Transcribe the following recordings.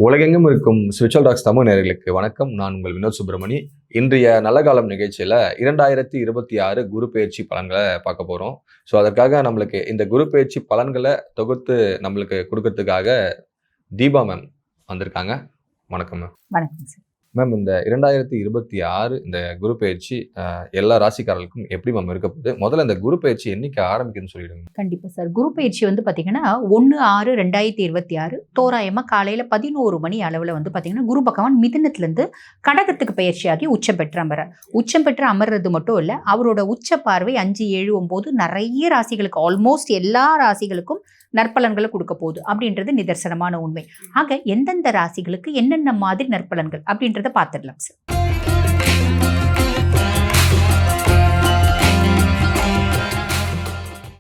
உலகெங்கும் இருக்கும் spiritual tax Tamil நேயர்களுக்கு வணக்கம். நான் உங்கள் வினோத் சுப்பிரமணி. இன்றைய நல்ல காலம் நிகழ்ச்சியில் 2026 குரு பெயர்ச்சி பலன்களை பார்க்க போகிறோம். ஸோ அதற்காக நம்மளுக்கு இந்த குரு பெயர்ச்சி பலன்களை தொகுத்து நம்மளுக்கு கொடுக்கறதுக்காக தீபா மேம் வந்திருக்காங்க. வணக்கம் மேம். வணக்கம் சார். மேம், இந்த 2026 இந்த குரு பெயர்ச்சி எல்லா ராசிக்காரர்களுக்கும் எப்படி மேம் இருக்க போகுது? முதல்ல இந்த குரு பெயர்ச்சி என்னைக்கு ஆரம்பிக்குதுன்னு சொல்லிடுங்க. கண்டிப்பா சார். குரு பயிற்சி வந்து பாத்தீங்கன்னா 1/6/2026 தோராயமா காலையில 11 மணி அளவுல வந்து பாத்தீங்கன்னா குரு பகவான் மிதுனத்துல இருந்து கடகத்துக்கு பயிற்சியாகி உச்சம் பெற்று அமர. உச்சம் பெற்று அமர்றது மட்டும் இல்ல, அவரோட உச்ச பார்வை 5, 7, 9 நிறைய ராசிகளுக்கு, ஆல்மோஸ்ட் எல்லா ராசிகளுக்கும் நற்பலன்களை கொடுக்க போகுது அப்படின்றது நிதர்சனமான உண்மை. ஆக எந்தெந்த ராசிகளுக்கு என்னென்ன மாதிரி நற்பலன்கள் அப்படின்றத பார்த்துடலாம் சார்.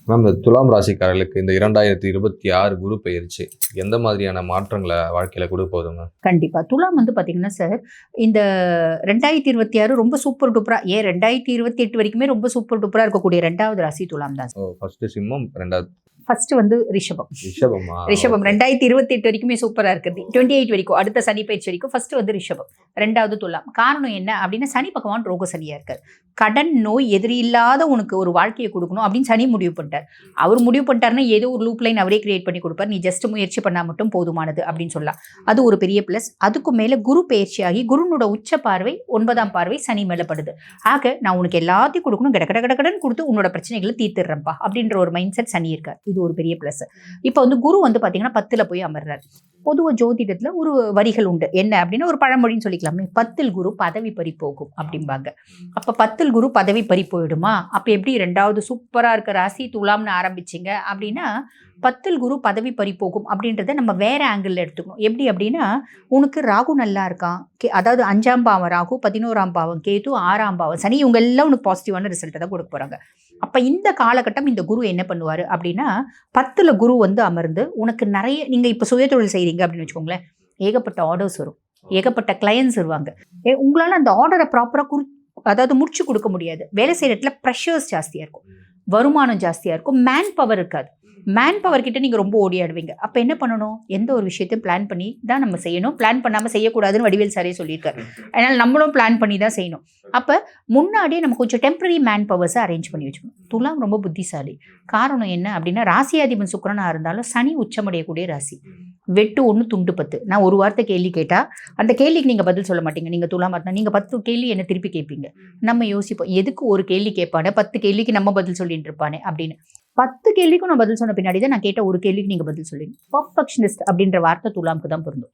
மேம், இந்த துலாம் ராசிக்காரர்களுக்கு இந்த 2026 குரு பெயர்ச்சி எந்த மாதிரியான மாற்றங்களை வாழ்க்கையில கொடுக்க போகுதுங்க? கண்டிப்பா துலாம் வந்து பாத்தீங்கன்னா சார், இந்த 2026 ரொம்ப சூப்பர் டூப்பரா, 2028 வரைக்குமே ரொம்ப சூப்பர் டூப்பரா இருக்கக்கூடிய 2வது ராசி துலாம் தான். ஃபர்ஸ்ட் சிம்மம், 2வது ஃபர்ஸ்ட் வந்து ரிஷபம். ரிஷபமா? ரிஷபம் 2028 வரைக்குமே சூப்பரா இருக்குது. 28 வரைக்கும், அடுத்த சனி பயிற்சி வரைக்கும் ஃபர்ஸ்ட் வந்து ரிஷபம், 2வது துலாம். காரணம் என்ன அப்படின்னா, சனி பகவான் ரோக சனியா இருக்காரு. கடன் நோய் எதிரி இல்லாத உனக்கு ஒரு வாழ்க்கையை கொடுக்கணும் அப்படின்னு சனி முடிவு பண்ணிட்டார். அவர் முடிவு பண்ணிட்டாருன்னா ஏதோ ஒரு லூப் லைன் அவரே கிரியேட் பண்ணி கொடுப்பார். நீ ஜஸ்ட் முயற்சி பண்ணா மட்டும் போதுமானது அப்படின்னு சொல்லலாம். அது ஒரு பெரிய பிளஸ். அதுக்கு மேல குரு பயிற்சியாகி குருனோட உச்ச பார்வை 9ஆம் பார்வை சனி மேல படுது. ஆக நான் உனக்கு எல்லாத்தையும் கொடுக்கணும், கடன் கொடுத்து உன்னோட பிரச்சனைகளை தீர்த்துறேன்ப்பா அப்படின்ற ஒரு மைண்ட் செட் சனி இருக்கார். இது ஒரு பெரிய பிளஸ். இப்போ வந்து குரு வந்து பாத்தீங்கன்னா 10ல் போய் அமர்றார். பொதுவா ஜோதிடத்துல ஒரு வரிகள் உண்டு. என்ன அப்படின்னா, ஒரு பழமொழின்னு சொல்லிக்கலாமே, 10ல் குரு பதவி பறி போகும் அப்படிம்பாங்க. அப்ப 10ல் குரு பதவி பறி போயிடுமா? அப்ப எப்படி 2வது சூப்பரா இருக்க ராசி துலாம்னு ஆரம்பிச்சிங்க அப்படின்னா, 10ல் குரு பதவி பறி போகும் அப்படின்றத நம்ம வேற ஆங்கிள் எடுத்துக்கணும். எப்படி அப்படின்னா, உனக்கு ராகு நல்லா இருக்கான், அதாவது 5ஆம் பாவம் ராகு, 11ஆம் பாவம் கேது, 6ஆம் பாவம் சனி, இவங்க எல்லாம் உனக்கு பாசிட்டிவான ரிசல்ட்டை தான் கொடுக்க போறாங்க. அப்ப இந்த காலகட்டம் இந்த குரு என்ன பண்ணுவாரு அப்படின்னா, 10ல் குரு வந்து அமர்ந்து உனக்கு நிறைய, நீங்க இப்ப சுயதொழில் செய்றீங்க அப்படின்னு வச்சுக்கோங்களேன், ஏகப்பட்ட ஆர்டர்ஸ் வரும், ஏகப்பட்ட கிளையன்ஸ் வருவாங்க. உங்களால அந்த ஆர்டரை ப்ராப்பரா அதாவது முடிச்சு கொடுக்க முடியாது. வேலை செய்யற இடத்துல ப்ரெஷர்ஸ் ஜாஸ்தியா இருக்கும், வருமானம் ஜாஸ்தியா இருக்கும், மேன் பவர் இருக்காது. மேன் பவர் கிட்ட நீங்க ரொம்ப ஓடியாடுவீங்க. அப்ப என்ன பண்ணணும்? எந்த ஒரு விஷயத்தையும் பிளான் பண்ணி தான் நம்ம செய்யணும். பிளான் பண்ணாம செய்யக்கூடாதுன்னு வடிவேல் சாரே சொல்லியிருக்காரு. அதனால நம்மளும் பிளான் பண்ணி தான் செய்யணும். அப்ப முன்னாடியே நம்ம கொஞ்சம் டெம்பரரி மேன் பவர்ஸை அரேஞ்ச் பண்ணி வச்சுக்கணும். துலாம் ரொம்ப புத்திசாலி. காரணம் என்ன அப்படின்னா, ராசியாதிபன் சுக்கிரனா இருந்தாலும் சனி உச்சமடையக்கூடிய ராசி. வெட்டு 1 துண்டு 10. நான் ஒரு வார்த்தை கேள்வி கேட்டா அந்த கேள்விக்கு நீங்க பதில் சொல்ல மாட்டீங்க. நீங்க துலாமா இருந்தா நீங்க 10 கேள்வி என்ன திருப்பி கேட்பீங்க. நம்ம யோசிப்போம், எதுக்கு ஒரு கேள்வி கேட்பானே, 10 கேள்விக்கு நம்ம பதில் சொல்லிட்டு இருப்பானே அப்படின்னு. 10 கேள்விக்கும் நான் பதில் சொன்ன பின்னாடி தான் நான் கேட்ட ஒரு கேள்விக்கு நீங்க பதில் சொல்லுவீங்க. பர்ஃபெக்ஷனிஸ்ட் அப்படின்ற வார்த்தை துலாமுக்கு தான் பொருந்தும்.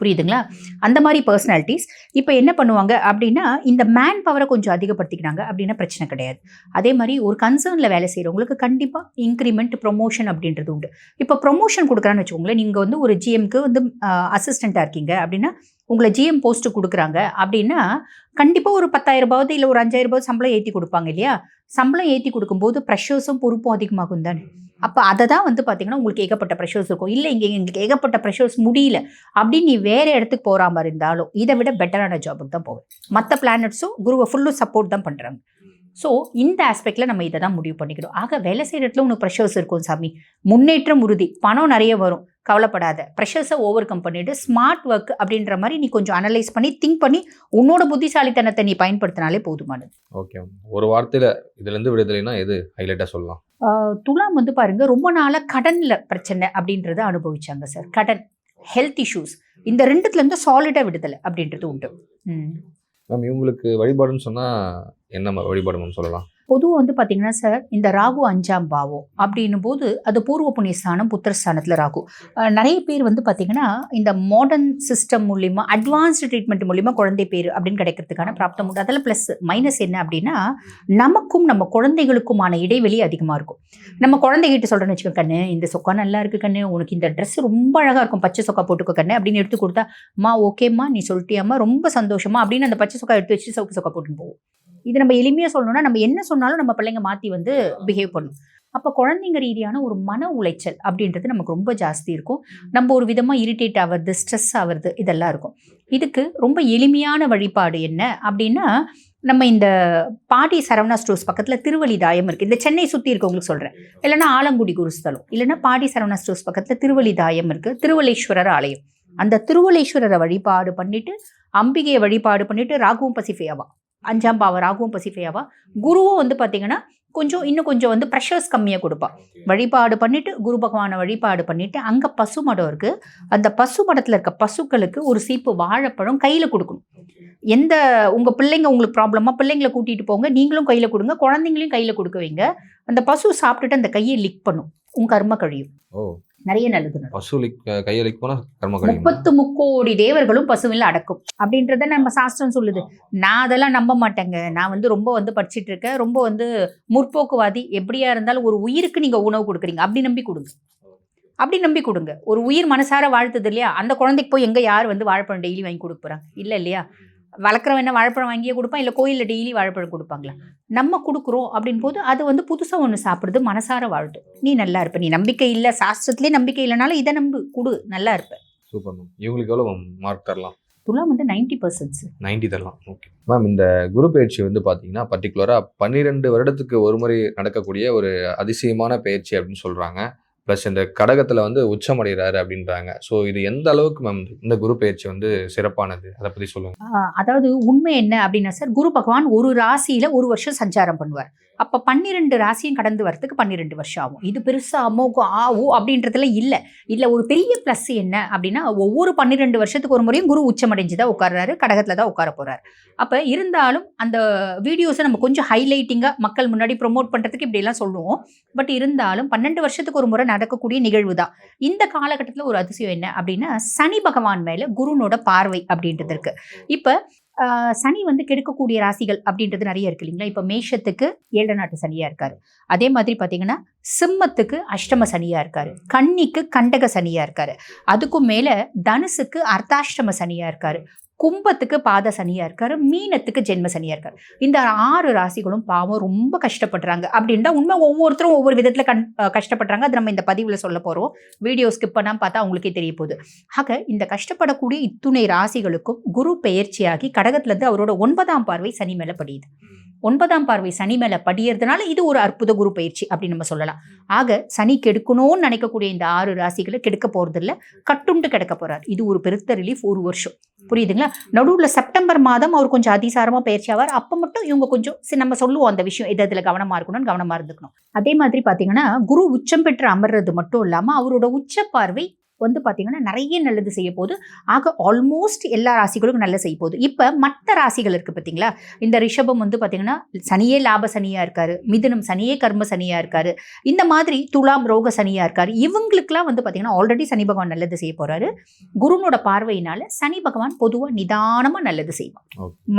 புரியுதுங்களா? அந்த மாதிரி பர்சனாலிட்டிஸ் இப்போ என்ன பண்ணுவாங்க அப்படின்னா, இந்த மேன் பவரை கொஞ்சம் அதிகப்படுத்திக்கிறாங்க அப்படின்னா பிரச்சனை கிடையாது. அதே மாதிரி ஒரு கன்சர்னில் வேலை செய்கிறவங்களுக்கு கண்டிப்பாக இன்க்ரிமெண்ட், ப்ரொமோஷன் அப்படின்றது உண்டு. இப்போ ப்ரொமோஷன் கொடுக்குறான்னு வச்சுக்கோங்களேன், நீங்கள் வந்து ஒரு ஜிஎம்க்கு வந்து அசிஸ்டண்ட்டாக இருக்கீங்க அப்படின்னா, உங்களை ஜிஎம் போஸ்ட்டு கொடுக்குறாங்க அப்படின்னா, கண்டிப்பாக ஒரு 10,000 இல்லை ஒரு 5,000 சம்பளம் ஏற்றி கொடுப்பாங்க இல்லையா? சம்பளம் ஏற்றி கொடுக்கும்போது ப்ரெஷர்ஸும் பொறுப்பும் அதிகமாகும் தானே. அப்போ அதை தான் வந்து பார்த்தீங்கன்னா, உங்களுக்கு ஏகப்பட்ட ப்ரெஷர்ஸ் இருக்கும். இல்லை இங்கே எங்களுக்கு ஏகப்பட்ட ப்ரெஷர்ஸ் முடியல அப்படின்னு நீ வேறு இடத்துக்கு போகிற மாதிரி இருந்தாலும் இதை விட பெட்டரான ஜாபுக்கு தான் போவேன். மற்ற பிளானட்ஸும் குருவை ஃபுல்லும் சப்போர்ட் தான் பண்ணுறாங்க. ஸோ இந்த ஆஸ்பெக்டில் நம்ம இதை தான் முடிவு பண்ணிக்கிறோம். ஆக வேலை செய்கிற இடத்துல உனக்கு ப்ரெஷர்ஸ் இருக்கும் சாமி, முன்னேற்றம் உறுதி, பணம் நிறைய வரும், கவலைப்படாத, ப்ரெஷர்ஸை ஓவர் கம் பண்ணிவிட்டு ஸ்மார்ட் ஒர்க் அப்படின்ற மாதிரி நீ கொஞ்சம் அனலைஸ் பண்ணி திங்க் பண்ணி உன்னோட புத்திசாலித்தனத்தை நீ பயன்படுத்தினாலே போதுமானது. ஓகே, ஒரு வார்த்தையில் இதுலேருந்து விடுதலைன்னா எது ஹைலைட்டாக சொல்லலாம்? துலாம் வந்து பாருங்க, ரொம்ப நாளாக கடனில் பிரச்சனை அப்படின்றத அனுபவிச்சாங்க சார். கடன், ஹெல்த் இஷ்யூஸ், இந்த 2த்துலேருந்து சாலிடாக விடுதலை அப்படின்றது உண்டு. மேம், இவங்களுக்கு வழிபாடுன்னு சொன்னால் என்ன வழிபாடு சொல்லலாம்? பொதுவாக வந்து பார்த்தீங்கன்னா சார், இந்த ராகு 5ஆம் பாவம் அப்படின்னும் போது அது பூர்வ புண்ணியஸ்தானம், புத்திரஸ்தானத்தில் ராகு. நிறைய பேர் வந்து பார்த்தீங்கன்னா இந்த மாடர்ன் சிஸ்டம் மூலிமா, அட்வான்ஸ்டு ட்ரீட்மெண்ட் மூலிமா குழந்தை பேர் அப்படின்னு கிடைக்கிறதுக்கான பிராப்தம் உண்டு. அதில் ப்ளஸ் மைனஸ் என்ன அப்படின்னா, நமக்கும் நம்ம குழந்தைகளுக்குமான இடைவெளி அதிகமாக இருக்கும். நம்ம குழந்தைகிட்ட சொல்கிறேன்னு வச்சுக்கோ, கண்ணு இந்த சொக்கா நல்லா இருக்கு கண்ணு, உனக்கு இந்த ட்ரெஸ் ரொம்ப அழகாக இருக்கும், பச்சை சொக்கா போட்டுக்கோ கண்ணு அப்படின்னு எடுத்து கொடுத்தா, மா ஓகேம்மா நீ சொல்லிட்டியாம்மா ரொம்ப சந்தோஷமா அப்படின்னு அந்த பச்சை சொக்கா எடுத்து வச்சு சவுக்கு சொக்கா போட்டுன்னு போவோம். இது நம்ம எளிமையாக சொல்லணும்னா, நம்ம என்ன சொன்னாலும் நம்ம பிள்ளைங்க மாற்றி வந்து பிஹேவ் பண்ணும். அப்போ குழந்தைங்க ரீதியான ஒரு மன உளைச்சல் அப்படின்றது நமக்கு ரொம்ப ஜாஸ்தி இருக்கும். நம்ம ஒரு விதமாக இரிட்டேட் ஆகிறது, ஸ்ட்ரெஸ் ஆகிறது, இதெல்லாம் இருக்கும். இதுக்கு ரொம்ப எளிமையான வழிபாடு என்ன அப்படின்னா, நம்ம இந்த பாடி சரவணா ஸ்டோர்ஸ் பக்கத்தில் திருவள்ளிதாயம் இருக்குது. இந்த சென்னை சுற்றி இருக்கவங்களுக்கு சொல்கிறேன். இல்லைன்னா ஆலங்குடி குருஸ்தலம், இல்லைன்னா பாடி சரவணா ஸ்டோர்ஸ் பக்கத்தில் திருவள்ளிதாயம் இருக்குது, திருவள்ளேஸ்வரர் ஆலயம். அந்த திருவலேஸ்வரரை வழிபாடு பண்ணிட்டு அம்பிகையை வழிபாடு பண்ணிட்டு ராகுவும் பசிஃபையாவா 5ஆம் பாவம் ராகுவும் பசிஃபையாவா குருவும் வந்து பார்த்தீங்கன்னா இன்னும் கொஞ்சம் வந்து ப்ரெஷர்ஸ் கம்மியாக கொடுப்பா. வழிபாடு பண்ணிட்டு குரு பகவானை வழிபாடு பண்ணிட்டு அங்கே பசு மடம் இருக்கு. அந்த பசு மடத்தில் இருக்க பசுக்களுக்கு ஒரு சீப்பு வாழைப்பழம் கையில் கொடுக்கணும். எந்த உங்கள் பிள்ளைங்க உங்களுக்கு ப்ராப்ளமா பிள்ளைங்களை கூட்டிகிட்டு போங்க, நீங்களும் கையில் கொடுங்க, குழந்தைங்களையும் கையில் கொடுக்க வைங்க. அந்த பசு சாப்பிட்டுட்டு அந்த கையை லிக் பண்ணும், உங்க கர்ம கழியும். நிறைய நல்லது. பசு கையை லிக் பண்ணா கர்ம கழியும். 33 கோடி தேவர்களும் பசுவில் அடக்கும் அப்படின்றத நம்ம சாஸ்திரம் சொல்லுது. நான் அதெல்லாம் நம்ப மாட்டேங்க. நான் வந்து ரொம்ப வந்து படிச்சுட்டு இருக்கேன், ரொம்ப வந்து முற்போக்குவாதி. எப்படியா இருந்தாலும் ஒரு உயிருக்கு நீங்க உணவு கொடுக்குறீங்க, அப்படி நம்பி கொடுங்க. ஒரு உயிர் மனசார வாழ்த்துது இல்லையா, அந்த குழந்தைக்கு போய் எங்க யார் வந்து வாழைப்பழம் டெய்லி வாங்கி கொடுக்க போறாங்க? இல்ல இல்லையா? வளர்க்குறவன் என்ன வாழைப்பழம் வாங்கியே கொடுப்பான், இல்லை கோயிலில் டெய்லி வாழைப்பழம் கொடுப்பாங்களா? நம்ம கொடுக்குறோம் அப்படின் போது அது வந்து புதுசாக ஒன்று சாப்பிடுறது, மனசார வாழ்த்தும். நீ நல்லா இருப்ப. நீ நம்பிக்கை இல்லை, சாஸ்திரத்திலே நம்பிக்கை இல்லைனாலும் இதை நம்பு, கொடு, நல்லா இருப்ப. Super ma'am. இவங்களுக்கு எவ்வளோ மார்க் தரலாம்? துலாம் வந்து 90%. 90 தரலாம். Okay ma'am. இந்த குரு பயிற்சி வந்து பார்த்தீங்கன்னா பர்டிகுலராக 12 வருடத்துக்கு ஒரு முறை நடக்கக்கூடிய ஒரு அதிசயமான பயிற்சி அப்படின்னு சொல்கிறாங்க. ப்ளஸ் இந்த கடகத்தில் வந்து உச்சமடைகிறாரு அப்படின்றாங்க. ஸோ இது எந்த அளவுக்கு மேம் இந்த குரு பயிற்சி வந்து சிறப்பானது, அதை பற்றி சொல்லுங்கள். அதாவது உண்மை என்ன அப்படின்னா சார், குரு பகவான் ஒரு ராசியில் ஒரு வருஷம் சஞ்சாரம் பண்ணுவார். அப்போ 12 ராசியும் கடந்து வரத்துக்கு 12 வருஷம் ஆகும். இது பெருசாக அமோகம் அப்படின்றதுல இல்லை ஒரு பெரிய ப்ளஸ் என்ன அப்படின்னா, ஒவ்வொரு 12 வருஷத்துக்கு ஒரு முறையும் குரு உச்சமடைஞ்சு தான் உட்கார்றாரு, கடகத்தில் தான் உட்கார போகிறார். அப்போ இருந்தாலும் அந்த வீடியோஸை நம்ம கொஞ்சம் ஹைலைட்டிங்காக மக்கள் முன்னாடி ப்ரொமோட் பண்ணுறதுக்கு இப்படியெல்லாம் சொல்லுவோம். பட் இருந்தாலும் 12 வருஷத்துக்கு ஒரு முறை நடக்கக்கூடிய நிகழ்வு தான். இந்த காலகட்டத்தில் ஒரு அதிசயம் என்ன அப்படின்னா, சனி பகவான் மேலே குருனோட பார்வை அப்படின்றது இருக்கு. இப்போ சனி வந்து கெடுக்கக்கூடிய ராசிகள் அப்படின்றது நிறைய இருக்கு இல்லைங்களா? இப்போ மேஷத்துக்கு 7 நாட்டு சனியா இருக்காரு. அதே மாதிரி பார்த்தீங்கன்னா சிம்மத்துக்கு அஷ்டம சனியா இருக்காரு, கன்னிக்கு கண்டக சனியா இருக்காரு, அதுக்கும் மேல தனுசுக்கு அர்த்தாஷ்டம சனியா இருக்காரு, கும்பத்துக்கு பாத சனியா இருக்காரு, மீனத்துக்கு ஜென்ம சனியா இருக்காரு. இந்த 6 ராசிகளும் பாவம் ரொம்ப கஷ்டப்படுறாங்க அப்படின்னா உண்மை. ஒவ்வொருத்தரும் ஒவ்வொரு விதத்துல கஷ்டப்படுறாங்க. அது நம்ம இந்த பதிவுல சொல்ல போறோம். வீடியோ ஸ்கிப் பண்ணாம பார்த்தா அவங்களுக்கே தெரிய போகுது. ஆக இந்த கஷ்டப்படக்கூடிய இத்துணை ராசிகளுக்கும் குரு பெயர்ச்சியாகி கடகத்துல இருந்து அவரோட 9ஆம் பார்வை சனி மேல படியுது. 9ஆம் பார்வை சனி மேல படியறதுனால இது ஒரு அற்புத குரு பயிற்சி அப்படின்னு நம்ம சொல்லலாம். ஆக சனி கெடுக்கணும்னு நினைக்கக்கூடிய இந்த 6 ராசிகளை கெடுக்க போறது இல்லை, கட்டுண்டு கிடக்க போறார். இது ஒரு பெருத்த ரிலீஃப். ஒரு வருஷம் புரியுதுங்களா? நடுவில் செப்டம்பர் மாதம் அவர் கொஞ்சம் அதிசாரமா பயிற்சி ஆவார். அப்போ மட்டும் இவங்க கொஞ்சம் நம்ம சொல்லுவோம் அந்த விஷயம், இதுல கவனமா இருக்கணும்னு கவனமா இருந்துக்கணும். அதே மாதிரி பாத்தீங்கன்னா குரு உச்சம் பெற்று அமர்றது மட்டும் இல்லாம அவரோட உச்ச பார்வை வந்து பார்த்தீங்கன்னா நிறைய நல்லது செய்ய போகுது. ஆக ஆல்மோஸ்ட் எல்லா ராசிகளுக்கும் நல்ல செய்ய போகுது. இப்போ மற்ற ராசிகள் இருக்குது பார்த்தீங்களா? இந்த ரிஷபம் வந்து பார்த்தீங்கன்னா சனியே லாப சனியாக இருக்காரு, மிதுனம் சனியே கர்ம சனியாக இருக்காரு, இந்த மாதிரி துலாம் ரோக சனியாக இருக்காரு. இவங்களுக்குலாம் வந்து பார்த்தீங்கன்னா ஆல்ரெடி சனி பகவான் நல்லது செய்ய போகிறாரு. குருனோட பார்வையினால சனி பகவான் பொதுவாக நிதானமாக நல்லது செய்வான்.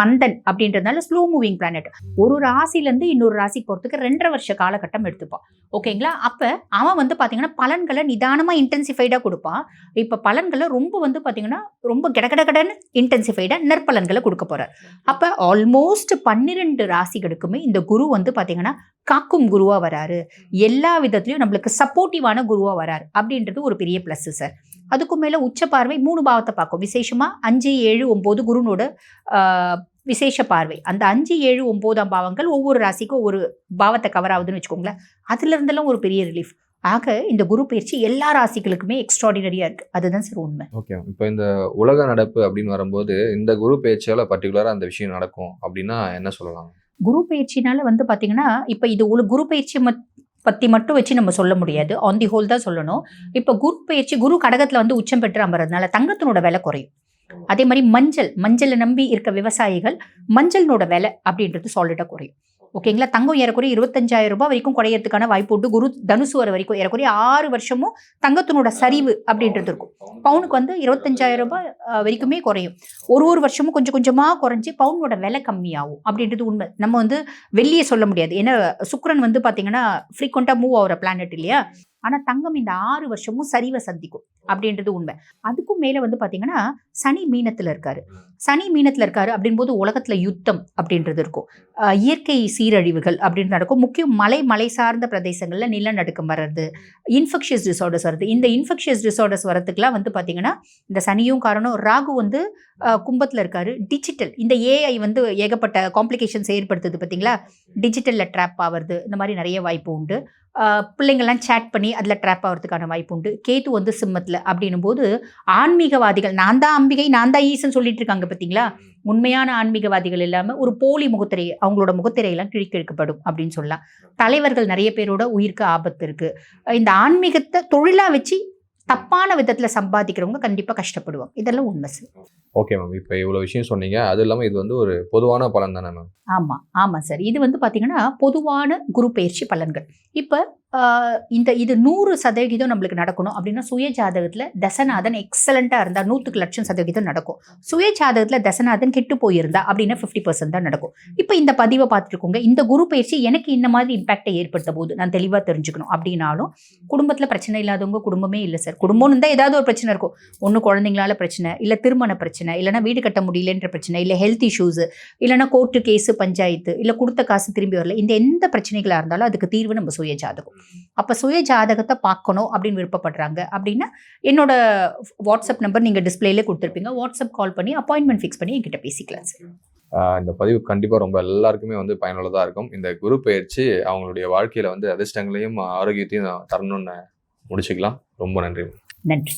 மந்தன் அப்படின்றதுனால ஸ்லோ மூவிங் பிளானட். ஒரு ராசிலேருந்து இன்னொரு ராசிக்கு போகிறதுக்கு 2.5 வருஷ காலகட்டம் எடுத்துப்பான். ஓகேங்களா? அப்போ அவன் வந்து பார்த்தீங்கன்னா பலன்களை நிதானமாக இன்டென்சிஃபைடாக கொடுப்பான். இப்ப பலன்களை ரொம்ப வந்து பாத்தீங்கன்னா ரொம்ப கடகடகடன்னு இன்டென்சிஃபைடா நற்பலன்களை கொடுக்க போறார். அப்ப ஆல்மோஸ்ட் 12 ராசிகளுக்குமே இந்த குரு வந்து பாத்தீங்கன்னா காக்கும் குருவா வராரு, எல்லா விதத்திலயும் நம்மளுக்கு சப்போர்ட்டிவான குருவா வராரு அப்படின்றது ஒரு பெரிய பிளஸ் சார். அதுக்கும் மேல உச்ச பார்வை 3 பாவத்தை பார்க்கும். விசேஷமா 5, 7, 9 குருனோட விசேஷ பார்வை. அந்த 5, 7, 9ஆம் பாவங்கள் ஒவ்வொரு ராசிக்கும் ஒரு பாவத்தை கவர் ஆகுதுன்னு வச்சுக்கோங்களேன். அதுல இருந்தெல்லாம் ஒரு பெரிய ரிலீஃப். ஆக இந்த குரு பயிற்சி எல்லா ராசிகளுக்குமே எக்ஸ்ட்ராடினரியா இருக்கு. அதுதான் சார் உண்மை. ஓகே. இப்போ இந்த உலக நடப்பு அப்படின்னு வரும்போது இந்த குரு பயிற்சியால பர்டிகுலரா அந்த விஷயம் நடக்கும் அப்படின்னா என்ன சொல்லலாம்? குரு பயிற்சினால வந்து பாத்தீங்கன்னா இப்ப இது ஒரு குரு பயிற்சி பத்தி மட்டும் வச்சு நம்ம சொல்ல முடியாது, ஆன் தி ஹோல் தான் சொல்லணும். இப்ப குரு பயிற்சி குரு கடகத்துல வந்து உச்சம் பெற்று அமர்றதுனால தங்கத்தினோட விலை குறையும். அதே மாதிரி மஞ்சளை நம்பி இருக்க விவசாயிகள் மஞ்சளோட விலை அப்படின்றது சாலிடா குறையும். ஓகேங்களா? தங்கம் ஏறக்குறைய 25,000 ரூபாய் வரைக்கும் குறையறதுக்கான வாய்ப்பு உண்டு. குரு தனுசு வர வரைக்கும் ஏறக்குறைய 6 வருஷமும் தங்கத்தினோட சரிவு அப்படின்றது இருக்கும். பவுனுக்கு வந்து 25,000 ரூபாய் வரைக்குமே குறையும். ஒரு வருஷமும் கொஞ்சம் கொஞ்சமா குறைஞ்சி பவுனோட விலை கம்மியாகும் அப்படின்றது உண்மை. நம்ம வந்து வெள்ளியை சொல்ல முடியாது, ஏன்னா சுக்கிரன் வந்து பாத்தீங்கன்னா ஃப்ரீக்வெண்டா மூவ் ஆகிற பிளானட் இல்லையா? ஆனா தங்கம் இந்த 6 வருஷமும் சரிவை சந்திக்கும் அப்படின்றது உண்மை. அதுக்கும் மேல வந்து பாத்தீங்கன்னா சனி மீனத்துல இருக்காரு. சனி மீனத்தில் இருக்காரு அப்படின்போது உலகத்தில் யுத்தம் அப்படின்றது இருக்கும், இயற்கை சீரழிவுகள் அப்படின்னு நடக்கும். முக்கியம் மலை சார்ந்த பிரதேசங்களில் நிலநடுக்கம் வர்றது, இன்ஃபெக்ஷியஸ் டிசார்டர்ஸ் வருது. இந்த இன்ஃபெக்ஷியஸ் டிசார்டர்ஸ் வரதுக்குலாம் வந்து பார்த்தீங்கன்னா இந்த சனியும் காரணம். ராகு வந்து கும்பத்தில் இருக்காரு. டிஜிட்டல் இந்த ஏஐ வந்து ஏகப்பட்ட காம்ப்ளிகேஷன்ஸ் ஏற்படுத்துது பார்த்தீங்களா, டிஜிட்டலில் ட்ராப் ஆகிறது, இந்த மாதிரி நிறைய வாய்ப்பு உண்டு. பிள்ளைங்கள்லாம் சேட் பண்ணி அதில் ட்ராப் ஆகிறதுக்கான வாய்ப்பு உண்டு. கேத்து வந்து சிம்மத்தில் அப்படின்னும் போது ஆன்மீகவாதிகள் நான் தான் அம்பிகை நான் தான் ஈசன் சொல்லிட்டு இருக்காங்க பார்த்தீங்களா, உண்மையான ஆன்மீகவாதிகள் இல்லாமல் ஒரு போலி முகத்திரை, அவங்களோட முகத்திரையெல்லாம் கிழிக்கெடுக்கப்படும் அப்படின்னு சொல்லலாம். தலைவர்கள் நிறைய பேரோட உயிருக்கு ஆபத்து இருக்குது. இந்த ஆன்மீகத்தை தொழிலாக வச்சு தப்பான விதத்தில் சம்பாதிக்கிறவங்க கண்டிப்பாக கஷ்டப்படுவாங்க. இதெல்லாம் உண்மை சார். Okay ma'am. இப்போ இவ்வளோ விஷயம் சொன்னீங்க. அது இல்லாமல் இது வந்து ஒரு பொதுவான பலன் தானே மேம்? ஆமாம் சார். இது வந்து பார்த்தீங்கன்னா பொதுவான குரு பெயர்ச்சி பலன்கள். இப்போ இது 100% நம்மளுக்கு நடக்கணும் அப்படின்னா சுய ஜாதகத்தில் தசநாதன் எக்ஸலண்ட்டாக இருந்தால் 100% நடக்கும். சுய ஜாதகத்தில் தசநாதன் கெட்டு போயிருந்தா அப்படின்னா 50% தான் நடக்கும். இப்போ இந்த பதிவை பார்த்துருக்கோங்க, இந்த குரு பயிற்சி எனக்கு இந்த மாதிரி இம்பாக்டை ஏற்படுத்த போது நான் தெளிவாக தெரிஞ்சுக்கணும் அப்படின்னாலும், குடும்பத்தில் பிரச்சனை இல்லாதவங்க குடும்பமே இல்லை சார். குடும்பம்னு இருந்தால் ஏதாவது ஒரு பிரச்சனை இருக்கும். ஒன்று குழந்தைங்களால பிரச்சனை, இல்லை திருமண பிரச்சனை, இல்லைனா வீடு கட்ட முடியலன்ற பிரச்சனை, இல்லை ஹெல்த் இஷ்யூஸு, இல்லைனா கோர்ட்டு கேஸு பஞ்சாயத்து, இல்லை கொடுத்த காசு திரும்பி வரல, இந்த எந்த பிரச்சனைகளாக இருந்தாலும் அதுக்கு தீர்வு நம்ம சுய ஜாதகம். அப்போ சுய ஜாதகத்தை பார்க்கணும் அப்படின்னு விருப்பப்படுறாங்க அப்படின்னா என்னோட வாட்ஸ்அப் நம்பர் நீங்கள் டிஸ்பிளேலே கொடுத்துருப்பீங்க. வாட்ஸ்அப் கால் பண்ணி அப்பாயின்மெண்ட் ஃபிக்ஸ் பண்ணி என்கிட்ட பேசிக்கலாம் சார். இந்த பதிவு கண்டிப்பாக ரொம்ப எல்லாருக்குமே வந்து பயனுள்ளதாக இருக்கும். இந்த குரு பயிற்சி அவங்களுடைய வாழ்க்கையில் வந்து அதிர்ஷ்டங்களையும் ஆரோக்கியத்தையும் தரணும்னு முடிச்சுக்கலாம். ரொம்ப நன்றி. நன்றி.